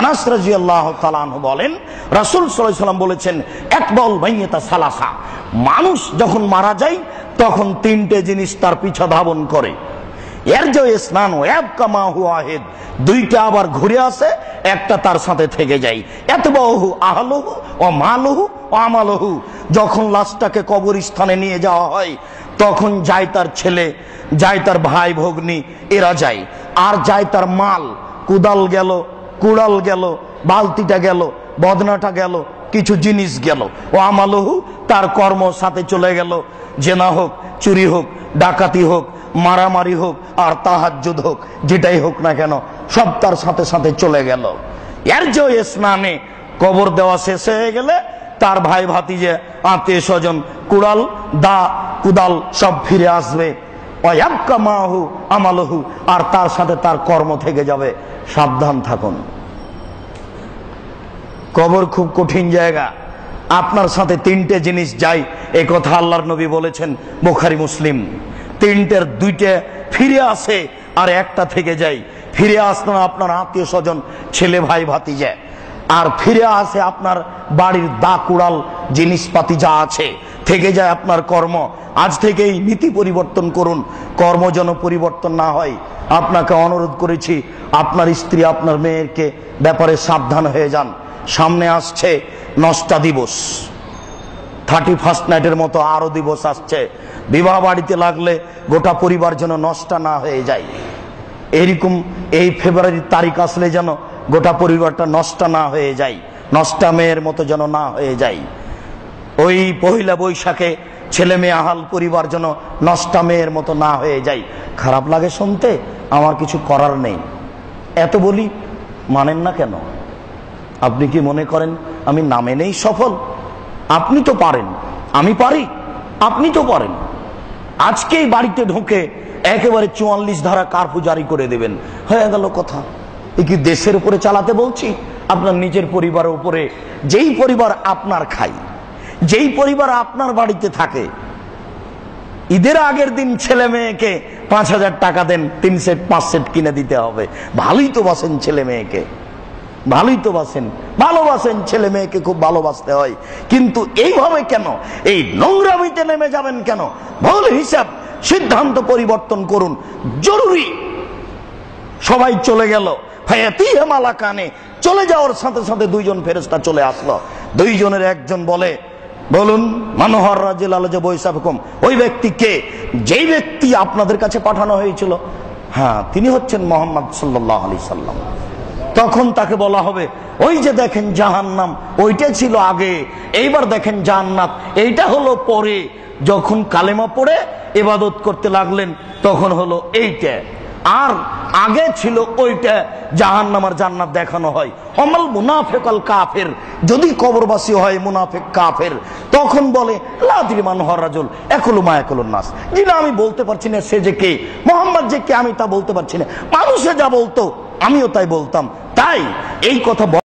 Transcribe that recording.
আনাস রাদিয়াল্লাহু তাআলা আনহু বলেন, রাসূল সাল্লাল্লাহু আলাইহি ওয়াসাল্লাম বলেছেন, একবাল মাইয়াতা সালাসা, মানুষ যখন মারা যায় তখন তিনটে জিনিস তার পিছা ধাবন করে। এর যে স্নান ওয়াবকা মা হুয়া আহিদ, দুইটা আবার ঘুরে আসে, একটা তার সাথে থেকে যায়। এতবাহু আহলুহু ও মালুহু ও আমালুহু, যখন লাশটাকে কবরস্থানে নিয়ে যাওয়া হয় তখন যায় তার ছেলে, যায় তার ভাই ভগ্নী, এরা যায়। আর যায় তার মাল, কুদাল গেল, কুড়াল গেল, বালতিটা গেল, বদনাটা গেল, কিছু জিনিস গেল। ও আমালুহু, তার কর্ম সাথে চলে গেল। জেনা হোক, চুরি হোক, ডাকাতি হোক, মারামারি হোক, আর তাহাজ্জুদ হোক, যেটাই হোক না কেন সব তার সাথে সাথে চলে গেল। এর যে স্নানে কবর দেওয়া শেষ হয়ে গেলে তার ভাই ভাতিজে, আত্মীয় স্বজন, কুড়াল দা কুদাল সব ফিরে আসবে। ওয়াবকা মাহু আমালহু, আর তার সাথে তার কর্ম থেকে যাবে। সাবধান থাকুন, কবর খুব কঠিন জায়গা। আপনার সাথে তিনটে জিনিস যায়, এই কথা আল্লাহর নবী বলেছেন, বুখারী মুসলিম। তিনটের দুইটা ফিরে আসে আর একটা থেকে যায়। ফিরে আসলো আপনার আত্মীয় স্বজন, ছেলে ভাই ভাতিজা, আর ফিরে আসে আপনার বাড়ির দা কুড়াল জিনিসপাতি যা আছে, থেকে যায় আপনার কর্ম। আজ থেকেই নীতি পরিবর্তন করুন, কর্ম যেন পরিবর্তন না হয়। আপনাকে অনুরোধ করেছি, আপনার স্ত্রী আপনার মেয়েরকে ব্যাপারে সাবধান হয়ে যান। সামনে আসছে নষ্টা দিবস, 31st নাইটের মতো আরো দিবস আসছে। বিবাহ বাড়িতে লাগলে গোটা পরিবার যেন নষ্ট না হয়ে যায়। এরকম এই ফেব্রুয়ারির তারিখ আসলে যেন গোটা পরিবারটা নষ্ট না হয়ে যায়, নষ্টা মেয়ের মতো যেন না হয়ে যায়। ওই পহিলা বৈশাখে ছেলে মেয়ে আহাল পরিবার যেন নষ্টা মেয়ের মতো না হয়ে যায়। খারাপ লাগে শুনতে, আমার কিছু করার নেই। এত বলি, মানেন না কেন? আপনি কি মনে করেন আমি না মেনেই সফল? আপনি তো পারেন, আমি পারি, আপনি তো পারেন। আজকেই বাড়িতে ঢুকে একেবারে 44 ধারা কারফিউ জারি করে দেবেন, হয়ে গেল কথা। এ কি দেশের উপরে চালাতে বলছি? আপনার নিজের পরিবারের উপরে। যেই পরিবার আপনার খায়, যেই পরিবার আপনার বাড়িতে থাকে, ঈদের আগের দিন ছেলে মেয়েকে 5000 টাকা দেন, 3 সেট 5 সেট কিনে দিতে হবে। ভালোই তো বাসেন ছেলে মেয়েকে, ভালোই তো বাসেন, ভালোবাসেন ছেলে মেয়েকে, খুব ভালোবাসতে হয়। কিন্তু এইভাবে কেন, এই নোংরামিতে নেমে যাবেন কেন? ভুল হিসাব, সিদ্ধান্ত পরিবর্তন করুন, জরুরি। সবাই চলে গেল, ফায়াতিহা মালাকানে, চলে যাওয়ার সাথে সাথে দুইজন ফেরেশতা চলে আসলো। দুইজনের একজন বলে, বলুন মানহার রাজিল আলাজা বৈসাফকুম, ওই ব্যক্তি কে? যেই ব্যক্তি আপনাদের কাছে পাঠানো হয়েছিল, হ্যাঁ তিনি হচ্ছেন মুহাম্মদ সাল্লাল্লাহু আলাইহি সাল্লাম। তখন তাকে বলা হবে, ওই যে দেখেন জাহান্নাম, ওইটা ছিল আগে, এইবার দেখেন জান্নাত, এইটা হলো পরে। যখন কালেমা পড়ে ইবাদত করতে লাগলেন তখন হলো এইটা, আর আগে ছিল ওইটা। জাহান্নাম আর জান্নাত দেখানো হয়। হমাল মুনাফিক আল কাফের, যদি কবরবাসী হয় মুনাফিক কাফের, তখন বলে লা আদরি মান হুয়া রাজুল ইয়াকুলু মা ইয়াকুলুন নাস, যিনি আমি বলতে পারছি না সে যে কে, মুহাম্মদ যে কে আমি তা বলতে পারছি না। মানুষে যা বলতো আমিও তাই বলতাম। তাই এই কথা